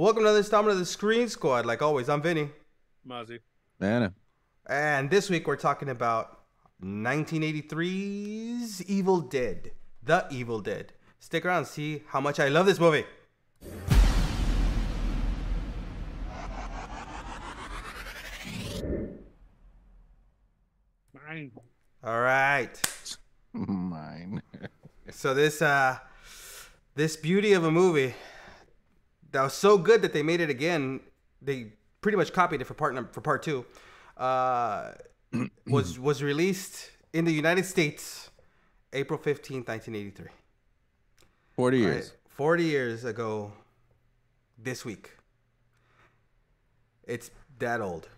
Welcome to another installment of the Screen Squad. Like always, I'm Vinny. Mozzie. Nana. And this week we're talking about 1983's Evil Dead. The Evil Dead. Stick around and see how much I love this movie. Mine. All right. Mine. So this beauty of a movie that was so good that they made it again. They pretty much copied it for part two. Was released in the United States April 15th, 1983. 40 Right? years. 40 years ago this week. It's that old.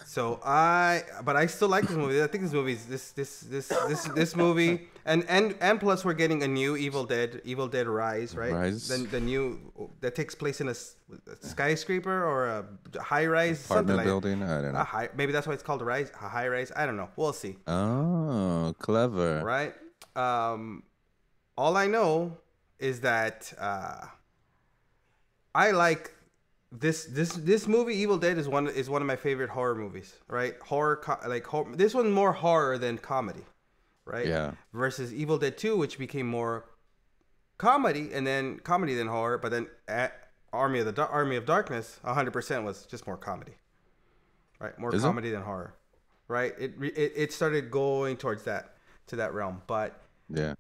So but I still like this movie. I think this movie is this movie and plus we're getting a new Evil Dead Rise, right? Rise. The new that takes place in a skyscraper or a high rise, something Apartment like building. I don't know. maybe that's why it's called a high rise. I don't know. We'll see. Oh, clever. Right? All I know is that I like this movie. Evil Dead is one of my favorite horror movies, right? This one's more horror than comedy, right? Yeah. Versus Evil Dead 2, which became more comedy and then comedy than horror, but then Army of Darkness 100% was just more comedy, right? More comedy than horror, right? It started going towards that realm, but Yeah.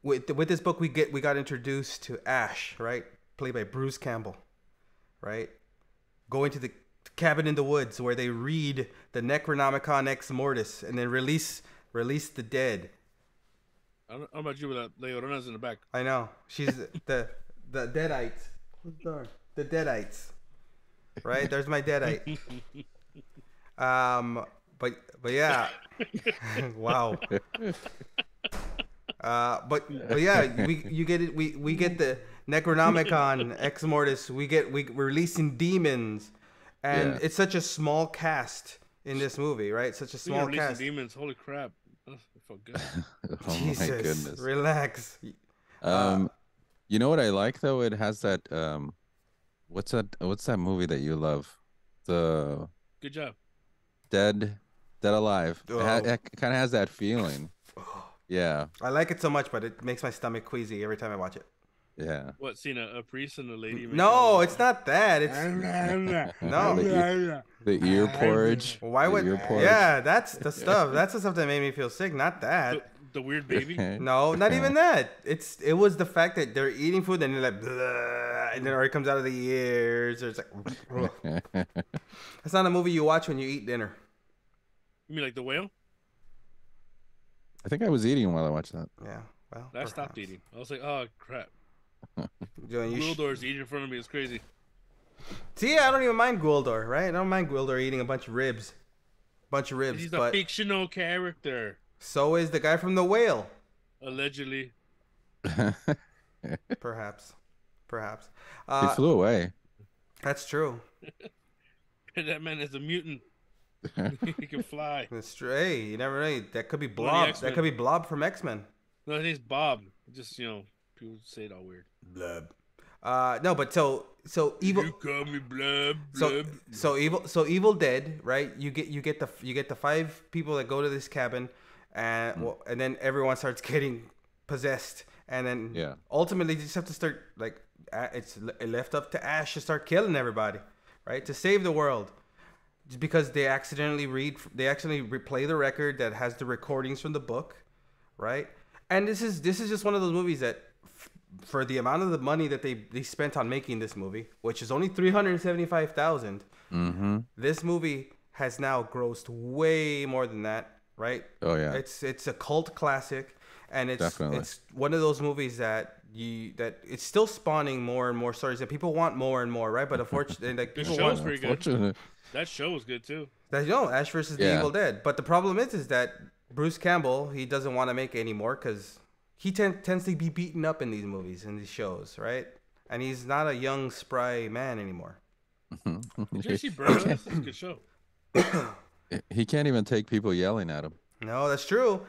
with this book we got introduced to Ash, right? Played by Bruce Campbell. Right? Go into the cabin in the woods where they read the Necronomicon Ex Mortis and then release the dead. I don't know about you, but La Llorona's in the back. I know. She's the Deadites. The Deadites. Right? There's my Deadite. But yeah. Wow. But yeah, we get it. We get the Necronomicon Ex Mortis. We're releasing demons, and it's such a small cast in this movie, right? Such a small cast. Demons, holy crap! Oh, it felt good. Oh Jesus, my goodness. relax. You know what I like though? It has that what's that movie that you love? The Good job. Dead Alive. Oh. It kind of has that feeling. Yeah. I like it so much, but it makes my stomach queasy every time I watch it. Yeah. What, seeing a priest and a lady? No, it's not that. It's no. The ear porridge. Why would? The ear porridge. Yeah, that's the stuff. That's the stuff that made me feel sick. Not that. The weird baby. No, not even that. It was the fact that they're eating food and they're like, "Bleh," and then it comes out of the ears. Or it's like, ugh. That's not a movie you watch when you eat dinner. You mean like the whale? I think I was eating while I watched that. Yeah, well, I stopped eating. I was like, oh crap. Doing Gwildor's eating in front of me. It's crazy. See, I don't even mind Gwildor, right? I don't mind Gwildor eating a bunch of ribs. He's a fictional character. So is the guy from The Whale. Allegedly. Perhaps. He flew away. That's true. That man is a mutant. He can fly. That's true. Hey, you never know. That could be Blob. That could be Blob from X-Men. No, his name's Bob. Just, people say it all weird. Blob. No, but so evil. You call me Blob. So Evil Dead, right? You get the 5 people that go to this cabin, and and then everyone starts getting possessed, and then ultimately you just have to start it's left up to Ash to start killing everybody, right? To save the world. Just because they accidentally replay the record that has the recordings from the book, right? And this is just one of those movies that, for the amount of the money that they spent on making this movie, which is only $375,000, this movie has now grossed way more than that, right? Oh yeah. It's a cult classic, and it's one of those movies that it's still spawning more and more stories, and people want more and more, right? But unfortunately, people want. Pretty good. That show was good too. Ash versus the Evil Dead. But the problem is that Bruce Campbell, he doesn't want to make it anymore because he tends to be beaten up in these movies, in these shows, right? And he's not a young, spry man anymore. Did you see Burroughs? This is a good show. He can't even take people yelling at him. No, that's true.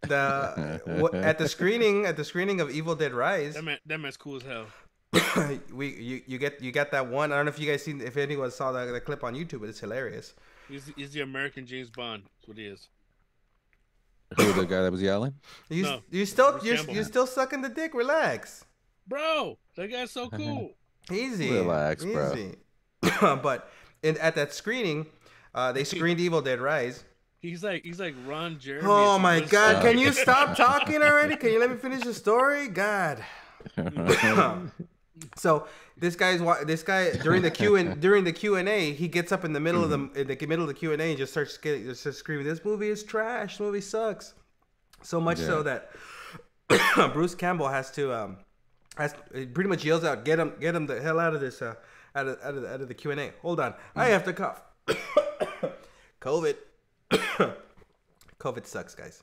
At the screening of Evil Dead Rise, that man's cool as hell. you got that one. I don't know if you guys seen if anyone saw the clip on YouTube, but it's hilarious. He's the American James Bond. That's what he is. Who, the guy that was yelling? You're still sucking the dick. Relax, bro. That guy's so cool. Easy, relax, bro. But at that screening, they screened Evil Dead Rise. He's like Ron Jeremy. Oh my God! Can you stop talking already? Can you let me finish the story? God. So this guy during the Q&A, he gets up in the middle of the Q&A and just starts screaming, "This movie is trash. This movie sucks." So much so that Bruce Campbell has pretty much yells out, "Get him the hell out of this out of the Q&A." Hold on, I have to cough. COVID sucks, guys.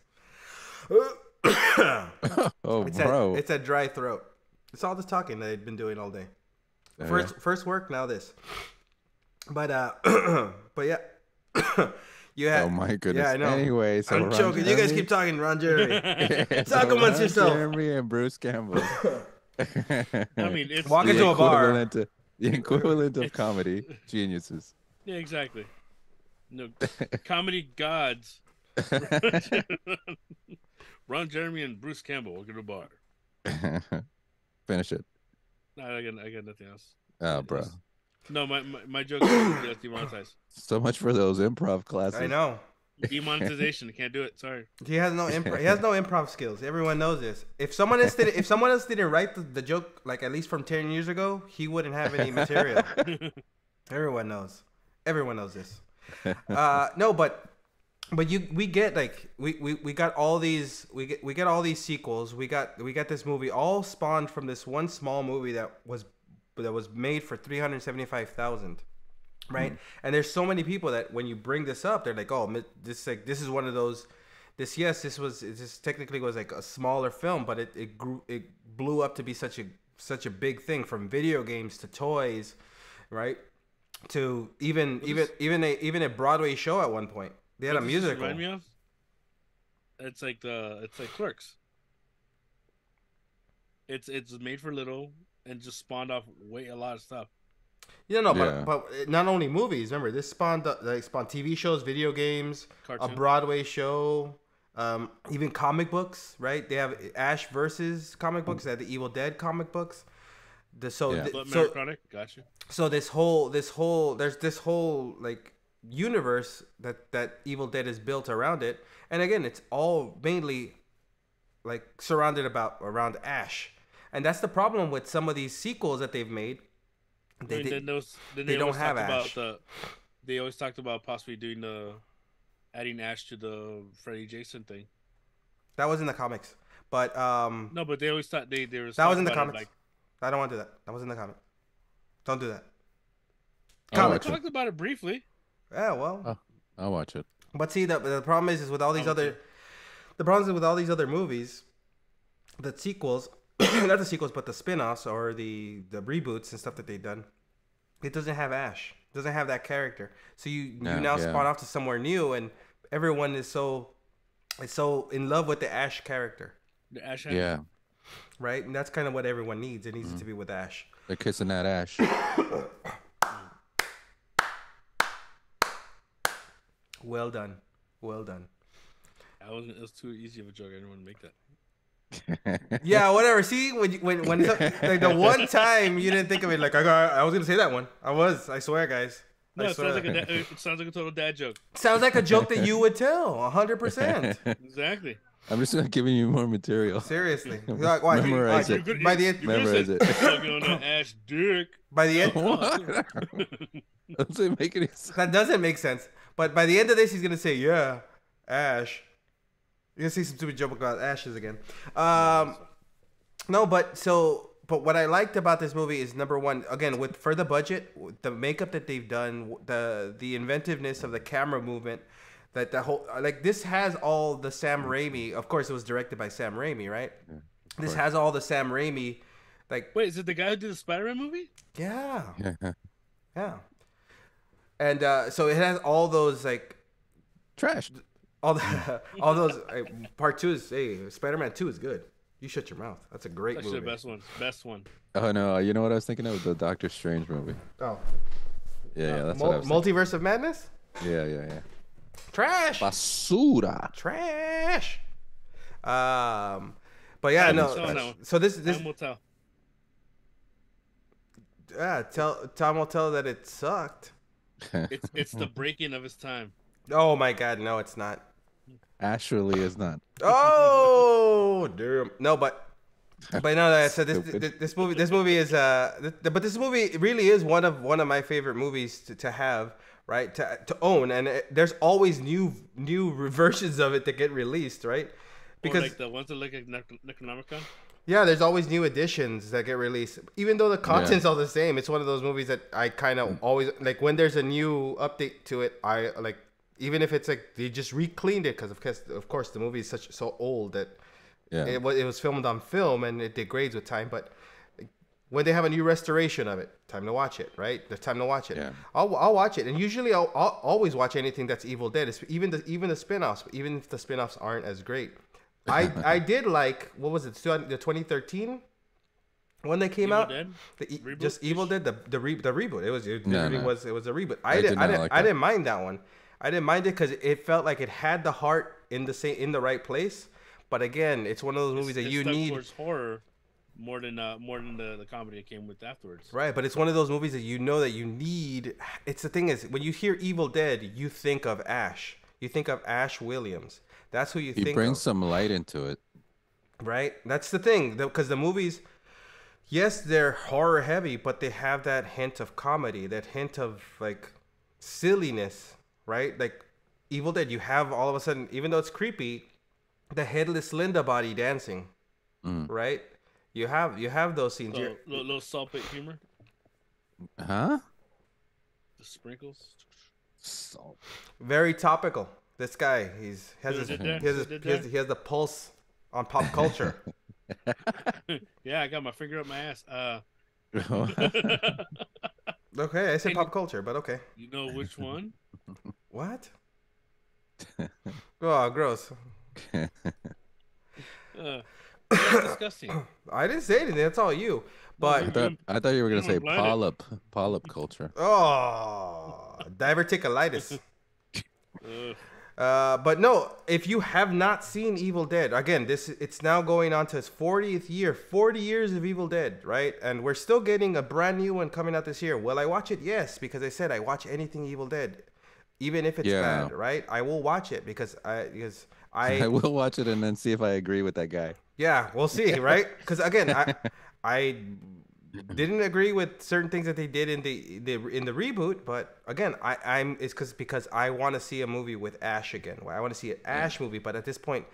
It's a dry throat. It's all this talking that I've been doing all day. First work, now this. But yeah. You had, oh my goodness. Yeah, I know. Anyway, so I'm joking. Jeremy? You guys keep talking, Ron Jeremy. Talk amongst yourself. Jeremy and Bruce Campbell. I mean, it's walk into a bar. The equivalent of comedy geniuses. Yeah, exactly. No, comedy gods. Ron Jeremy and Bruce Campbell walk into a bar. Finish it. No, I got nothing else. Oh, bro. No, my joke is demonetized. So much for those improv classes. I know. Demonetization. Can't do it. Sorry. He has no improv. He has no improv skills. Everyone knows this. If someone else didn't write the joke, like at least from 10 years ago, he wouldn't have any material. Everyone knows. Everyone knows this. No, but we get like we got all these we get all these sequels. We got this movie all spawned from this one small movie that was made for $375,000, right? And there's so many people that when you bring this up, they're like, oh, this is one of those. This technically was like a smaller film, but it blew up to be such a big thing, from video games to toys, right? To even a Broadway show at one point. They had a musical. Remind me of? It's like Clerks. It's made for little and just spawned off a lot of stuff. But not only movies. Remember, this spawned TV shows, video games, cartoon. A Broadway show, even comic books. Right? They have Ash versus comic books. They have the Evil Dead comic books. Gotcha. So there's this whole like universe that Evil Dead is built around it, and again, it's all mainly like surrounded around Ash, and that's the problem with some of these sequels that they've made. They don't have Ash. They always talked about possibly doing adding Ash to the Freddy Jason thing. That was in the comics, but no, but they always thought they were. That was in the comics. I don't want to do that. That was in the comic. Don't do that. We talked about it briefly. Yeah, well, I'll watch it. But see, the problem is with all these other movies, the sequels, not the sequels, but the spin-offs or the reboots and stuff that they've done, it doesn't have Ash. It doesn't have that character. So you now spawn off to somewhere new, and everyone is so in love with the Ash character. The Ash. Yeah. Right, and that's kind of what everyone needs. It needs it to be with Ash. They're kissing that Ash. Well done. It was too easy of a joke. I didn't want to make that. Yeah, whatever. See, when like the one time you didn't think of it, like I was gonna say that one. I swear, guys. No, it sounds like a total dad joke. Sounds like a joke that you would tell, 100%. Exactly. I'm just not giving you more material. Seriously. Like, why? Memorize it. By the end, memorize it. On that Ash dick. By the end, what? Doesn't make any sense. That doesn't make sense. But by the end of this, he's gonna say, "Yeah, Ash." You're gonna see some stupid joke about ashes again. No, but what I liked about this movie is, number one, again, for the budget, the makeup that they've done, the inventiveness of the camera movement. That the whole, like, this has all the Sam Raimi. Of course, it was directed by Sam Raimi, right? Yeah, this has all the Sam Raimi, like. Wait, is it the guy who did the Spider-Man movie? Yeah. Yeah. And so it has all those, like, trash. All those. Part 2 is Spider-Man 2 is good. You shut your mouth. That's a great That's actually movie. the best one. Best one. Oh no, you know what I was thinking of? The Doctor Strange movie. Oh, Yeah, that's what I was Multiverse of Madness. Yeah. Trash. Basura. Trash. But yeah, no. So this Time will tell. Yeah, Tom will tell that it sucked. It's the breaking of his time. Oh my God, no, it's not. Ash really is not. Oh, damn. No, but no. So this movie is but this movie really is one of my favorite movies to have, right? To own, and there's always new versions of it that get released, right? Because like the ones that look like Necronomicon. Yeah, there's always new editions that get released. Even though the content's all the same, it's one of those movies that I kind of always like when there's a new update to it. I like, even if it's like they just re-cleaned it, because of course the movie is so old that it was filmed on film and it degrades with time. But when they have a new restoration of it, time to watch it, right? The time to watch it. Yeah. I'll watch it, and usually I'll always watch anything that's Evil Dead. It's even the spin-offs, even if the spin-offs aren't as great. I did like, what was it, the 2013 when they came out? Just Evil Dead, the reboot. It was a reboot. I didn't mind that one. I didn't mind it because it felt like it had the heart in the right place. But again, it's one of those movies that you need towards horror more than the comedy it came with afterwards. Right, but it's one of those movies that you know that you need. It's the thing is, when you hear Evil Dead, you think of Ash. You think of Ash Williams. That's who you think of. He brings some light into it. Right? That's the thing. Because the movies, yes, they're horror heavy, but they have that hint of comedy, that hint of like silliness, right? Like Evil Dead, you have all of a sudden, even though it's creepy, the headless Linda body dancing, right? You have those scenes. So, little saltpeter humor. Huh? The sprinkles. Salt. Very topical. This guy, he has the pulse on pop culture. Yeah, I got my finger up my ass. Okay, I said pop culture, but okay. You know which one? What? Oh, gross. That's disgusting. I didn't say anything. That's all you. But I thought you were gonna say polyp culture. Oh, diverticulitis. But no, if you have not seen Evil Dead, again, it's now going on to its 40th year, 40 years of Evil Dead, right? And we're still getting a brand new one coming out this year. Will I watch it? Yes, because I said I watch anything Evil Dead, even if it's bad, right? I will watch it because I will watch it and then see if I agree with that guy. Yeah, we'll see, right? Because again, I didn't agree with certain things that they did in the reboot, but again, it's because I want to see a movie with Ash again. I want to see an Ash movie, but at this point,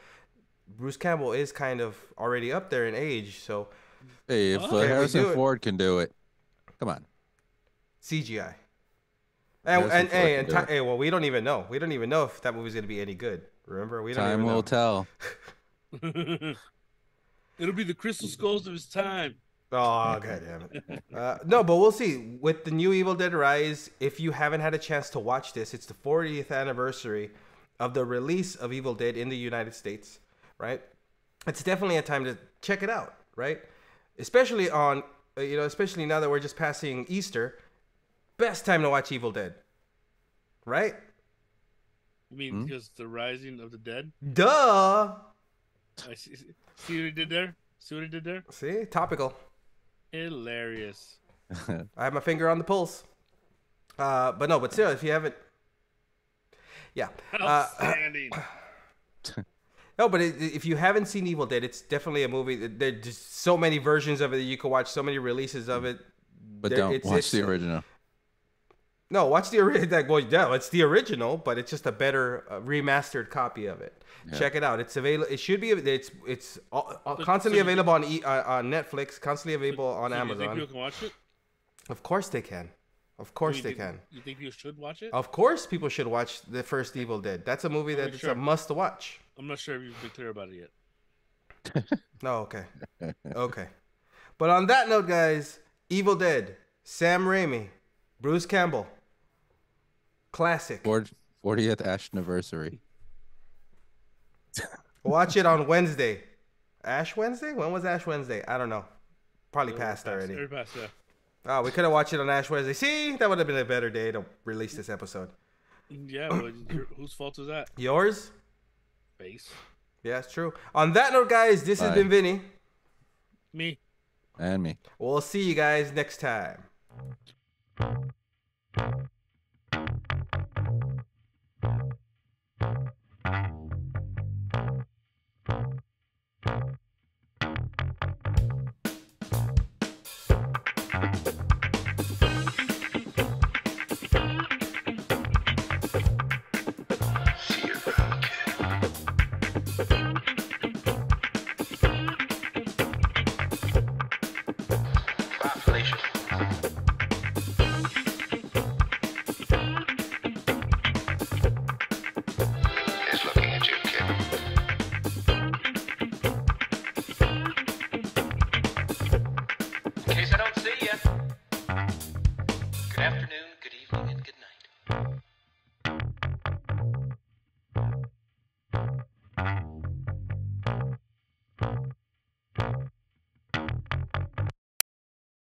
Bruce Campbell is kind of already up there in age, so hey, if Harrison Ford can do it, come on, CGI. Well, we don't even know. We don't even know if that movie's gonna be any good. Remember, we don't. Time will tell. It'll be the Crystal Skulls of his time. Oh, god damn it. No, but we'll see. With the new Evil Dead Rise, if you haven't had a chance to watch this, it's the 40th anniversary of the release of Evil Dead in the United States, right? It's definitely a time to check it out, right? Especially especially now that we're just passing Easter. Best time to watch Evil Dead, right? You mean because the rising of the dead? Duh! I see what he did there? See? Topical. Hilarious. I have my finger on the pulse. But still, if you haven't... Yeah. Outstanding. No, but if you haven't seen Evil Dead, it's definitely a movie. There's just so many versions of it that you can watch, so many releases of it. But don't watch the original. No, watch the original. Well, yeah, it's the original, but it's just a better remastered copy of it. Yeah. Check it out. It's available. It should be. It's constantly available on Netflix. Constantly available on Amazon. You think people can watch it? Of course they can. Of course they can. You think people should watch it? Of course, people should watch the first Evil Dead. That's a movie that's a must watch. I'm not sure if you've been clear about it yet. No, okay, okay. But on that note, guys, Evil Dead, Sam Raimi, Bruce Campbell. Classic. 40th Ash anniversary. Watch it on Wednesday Ash Wednesday? When was Ash Wednesday? I don't know. Probably passed already. It passed, yeah. Oh, we could have watched it on Ash Wednesday. See, that would have been a better day to release this episode. Yeah, but whose fault is that? Yours? Base. Yeah, it's true. On that note, guys, this has been Vinny. Me. And me. We'll see you guys next time. In case I don't see you, good afternoon, good evening, and good night.